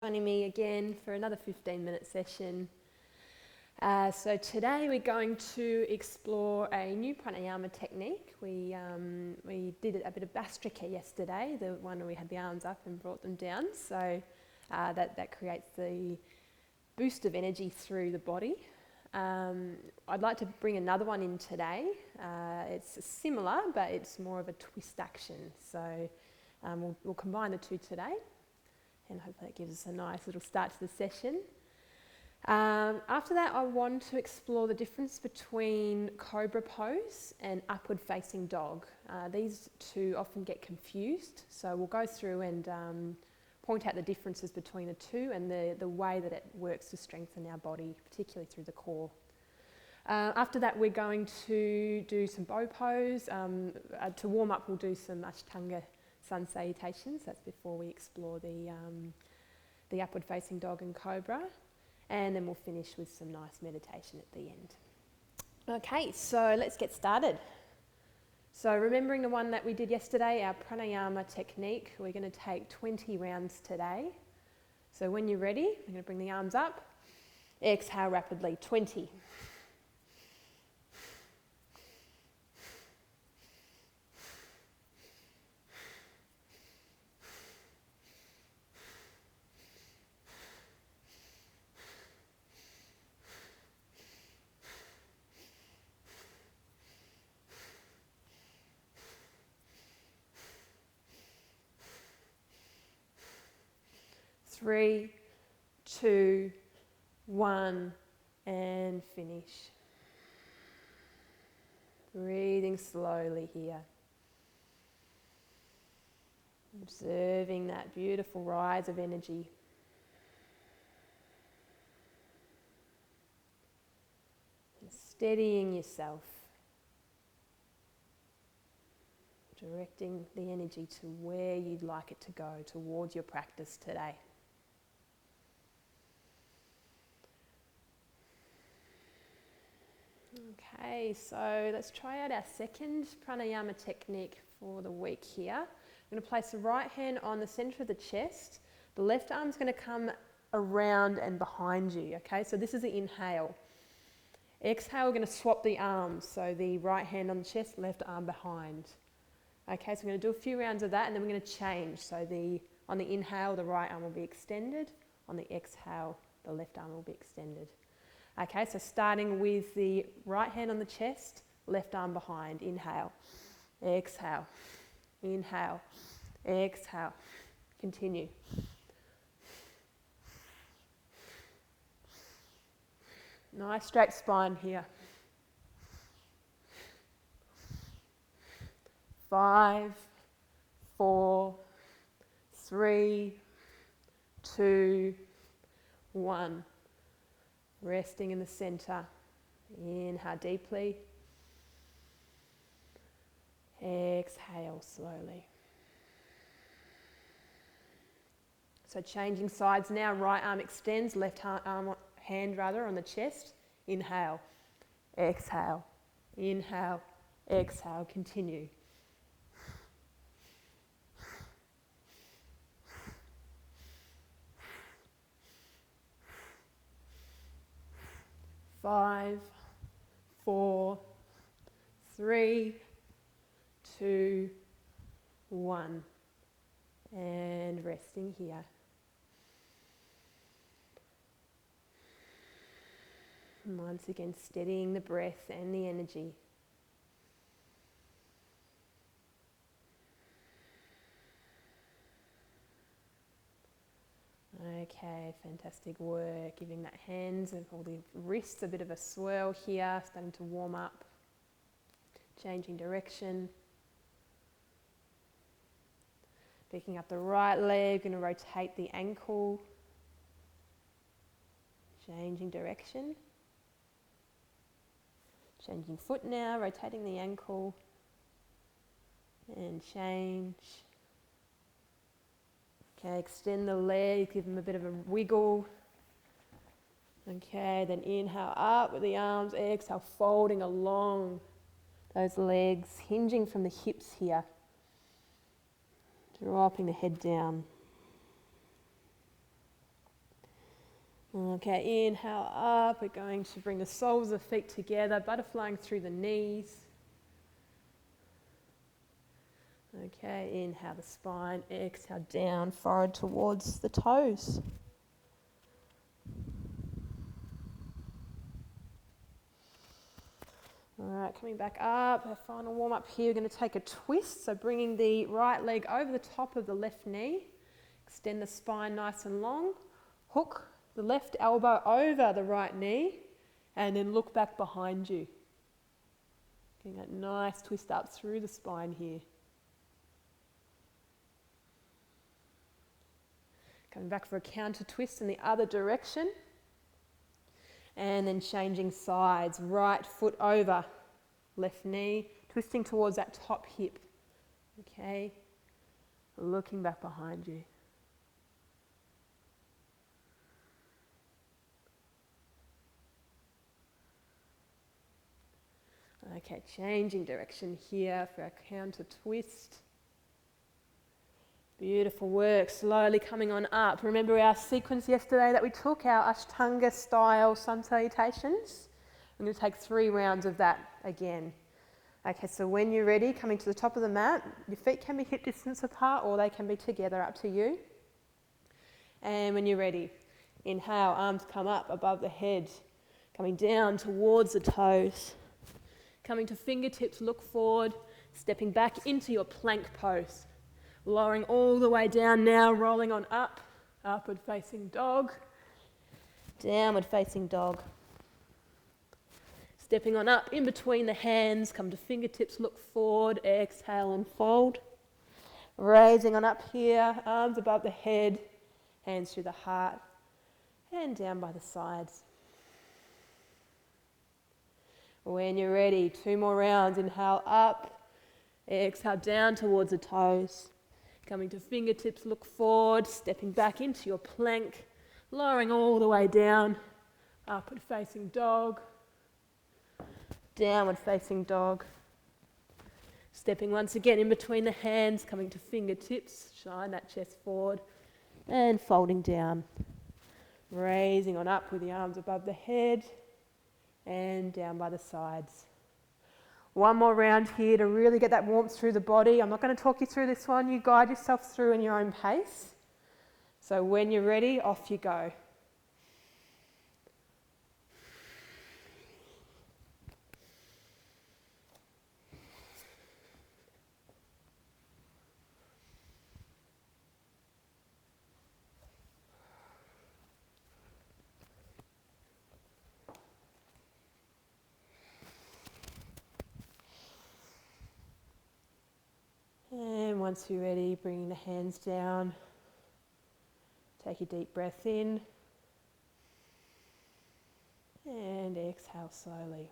Joining me again for another 15-minute session. So today we're going to explore a new pranayama technique. We did a bit of Bastrika yesterday, the one where we had the arms up and brought them down. So that creates the boost of energy through the body. I'd like to bring another one in today. It's similar, but it's more of a twist action. So we'll combine the two today. And hopefully that gives us a nice little start to the session. After that, I want to explore the difference between Cobra pose and upward facing dog. These two often get confused, so we'll go through and point out the differences between the two and the way that it works to strengthen our body, particularly through the core. After that, we're going to do some bow pose. To warm up, we'll do some Ashtanga sun salutations. That's before we explore the upward facing dog and cobra, and then we'll finish with some nice meditation at the end. Okay, so let's get started. So remembering the one that we did yesterday, our pranayama technique, we're going to take 20 rounds today. So when you're ready, we're going to bring the arms up, exhale rapidly, 20. 3, 2, 1, and finish. Breathing slowly here. Observing that beautiful rise of energy. And steadying yourself. Directing the energy to where you'd like it to go towards your practice today. Okay, so let's try out our second pranayama technique for the week here. I'm going to place the right hand on the center of the chest. The left arm's going to come around and behind you, okay? So this is the inhale. Exhale, we're going to swap the arms. So the right hand on the chest, left arm behind. Okay, so we're going to do a few rounds of that and then we're going to change. So on the inhale, the right arm will be extended. On the exhale, the left arm will be extended. Okay, so starting with the right hand on the chest, left arm behind. Inhale, exhale, inhale, exhale. Continue. Nice straight spine here. 5, 4, 3, 2, 1. Resting in the center. Inhale deeply. Exhale slowly. So changing sides now. Right arm extends, left hand on the chest. Inhale. Exhale. Inhale. Exhale. Continue. 5, 4, 3, 2, 1. And resting here. And once again, steadying the breath and the energy. Okay, fantastic work. Giving that hands and all the wrists a bit of a swirl here, starting to warm up. Changing direction. Picking up the right leg, going to rotate the ankle. Changing direction. Changing foot now, rotating the ankle. And change. Okay, extend the legs, give them a bit of a wiggle. Okay, then inhale up with the arms, exhale, folding along those legs, hinging from the hips here. Dropping the head down. Okay, inhale up. We're going to bring the soles of the feet together, butterflying through the knees. Okay, inhale the spine, exhale down, forward towards the toes. All right, coming back up, our final warm up here, we're going to take a twist. So bringing the right leg over the top of the left knee, extend the spine nice and long, hook the left elbow over the right knee, and then look back behind you. Getting that nice twist up through the spine here. Coming back for a counter twist in the other direction. And then changing sides, right foot over, left knee, twisting towards that top hip. Okay, looking back behind you. Okay, changing direction here for our counter twist. Beautiful work, slowly coming on up. Remember our sequence yesterday that we took, our Ashtanga style sun salutations? I'm going to take 3 rounds of that again. Okay, so when you're ready, coming to the top of the mat, your feet can be hip distance apart or they can be together, up to you. And when you're ready, inhale, arms come up above the head, coming down towards the toes. Coming to fingertips, look forward, stepping back into your plank pose. Lowering all the way down now, rolling on up, upward facing dog, downward facing dog. Stepping on up in between the hands, come to fingertips, look forward, exhale and fold. Raising on up here, arms above the head, hands through the heart, and down by the sides. When you're ready, 2 more rounds, inhale up, exhale down towards the toes. Coming to fingertips, look forward, stepping back into your plank, lowering all the way down, upward facing dog, downward facing dog. Stepping once again in between the hands, coming to fingertips, shine that chest forward, and folding down. Raising on up with the arms above the head, and down by the sides. 1 more round here to really get that warmth through the body. I'm not going to talk you through this one. You guide yourself through in your own pace. So when you're ready, off you go. And once you're ready, bringing the hands down. Take a deep breath in. And exhale slowly.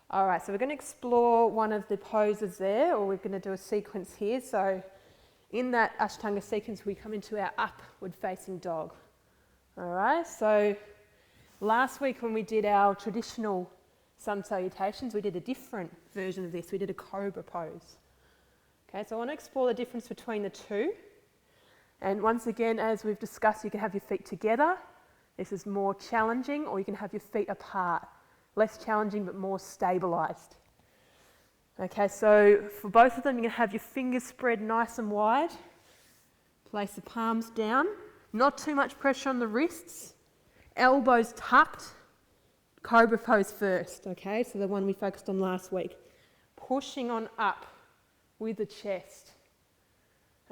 All right, so we're going to explore one of the poses there, or we're going to do a sequence here. So in that Ashtanga sequence, we come into our upward facing dog. All right, so last week when we did our traditional sun salutations, we did a different version of this. We did a Cobra pose. Okay, so I want to explore the difference between the two. And once again, as we've discussed, you can have your feet together. This is more challenging, or you can have your feet apart. Less challenging, but more stabilised. Okay, so for both of them, you can have your fingers spread nice and wide. Place the palms down. Not too much pressure on the wrists. Elbows tucked. Cobra pose first, okay? So the one we focused on last week. Pushing on up with the chest.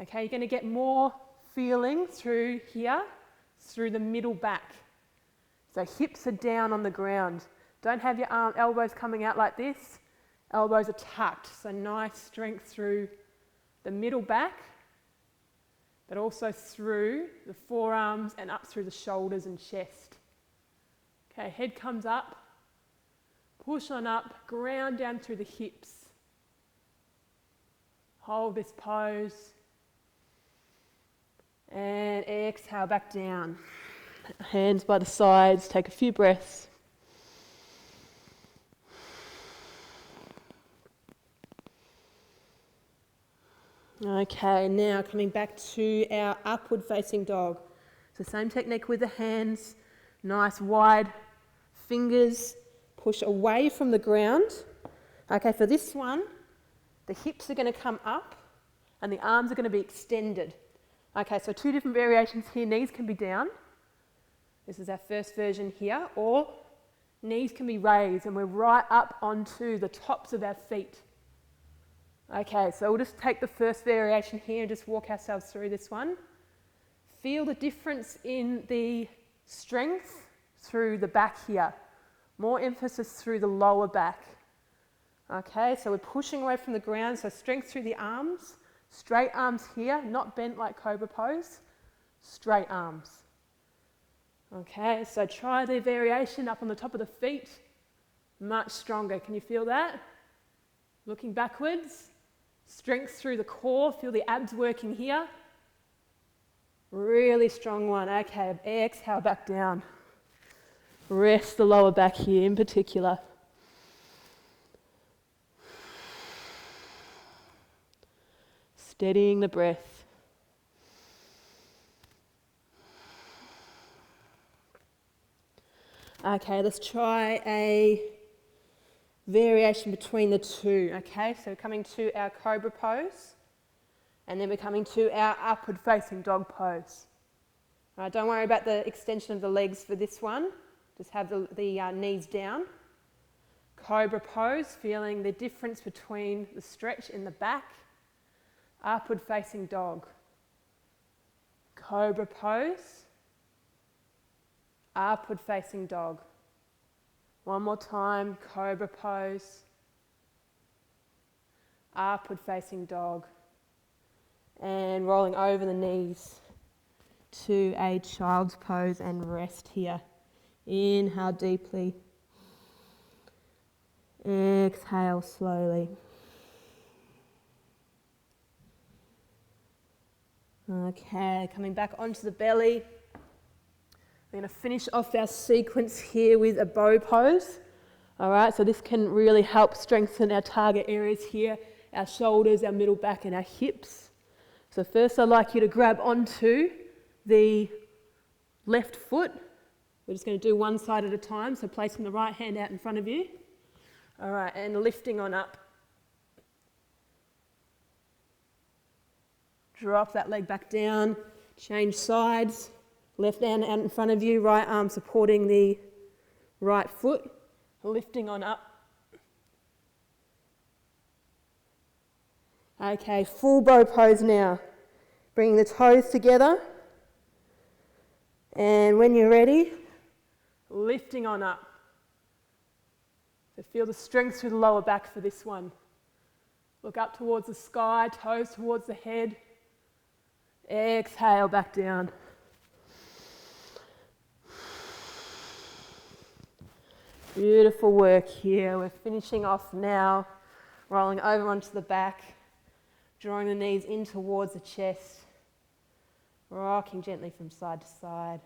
Okay, you're going to get more feeling through here, through the middle back. So hips are down on the ground. Don't have your elbows coming out like this. Elbows are tucked, so nice strength through the middle back, but also through the forearms and up through the shoulders and chest. Okay, head comes up, push on up, ground down through the hips. Hold this pose. And exhale back down. Hands by the sides, take a few breaths. Okay, now coming back to our upward facing dog. So same technique with the hands, nice wide fingers, push away from the ground. Okay, for this one, the hips are going to come up and the arms are going to be extended. Okay, so two different variations here. Knees can be down. This is our first version here. Or knees can be raised and we're right up onto the tops of our feet. Okay, so we'll just take the first variation here and just walk ourselves through this one. Feel the difference in the strength through the back here. More emphasis through the lower back. Okay, so we're pushing away from the ground, so strength through the arms, straight arms here, not bent like Cobra pose, straight arms. Okay, so try the variation up on the top of the feet, much stronger. Can you feel that? Looking backwards, strength through the core, feel the abs working here. Really strong one. Okay, exhale back down. Rest the lower back here in particular. Steadying the breath. Okay, let's try a variation between the two. Okay, so we're coming to our Cobra pose and then we're coming to our upward facing dog pose. All right, don't worry about the extension of the legs for this one. Just have the knees down. Cobra pose, feeling the difference between the stretch in the back. Upward facing dog. Cobra pose. Upward facing dog. One more time, Cobra pose. Upward facing dog. And rolling over the knees to a child's pose and rest here. Inhale deeply. Exhale slowly. Okay, coming back onto the belly. We're going to finish off our sequence here with a bow pose. All right, so this can really help strengthen our target areas here, our shoulders, our middle back and our hips. So first I'd like you to grab onto the left foot. We're just going to do one side at a time, so placing the right hand out in front of you. All right, and lifting on up. Drop that leg back down, change sides, left hand out in front of you, right arm supporting the right foot, lifting on up. Okay, full bow pose now. Bringing the toes together, and when you're ready, lifting on up. So feel the strength through the lower back for this one. Look up towards the sky, toes towards the head. Exhale back down. Beautiful work here. We're finishing off now, rolling over onto the back, drawing the knees in towards the chest, rocking gently from side to side.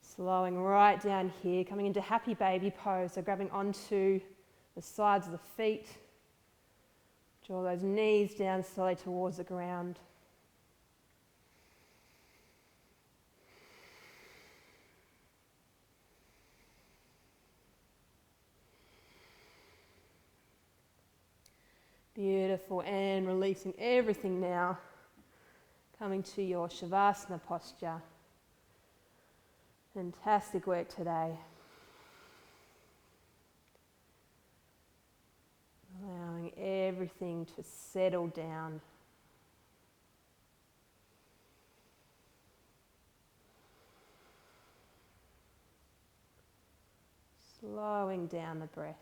Slowing right down here, coming into happy baby pose, so grabbing onto the sides of the feet. Draw those knees down slowly towards the ground. Beautiful, and releasing everything now. Coming to your Shavasana posture. Fantastic work today. Allowing everything to settle down. Slowing down the breath.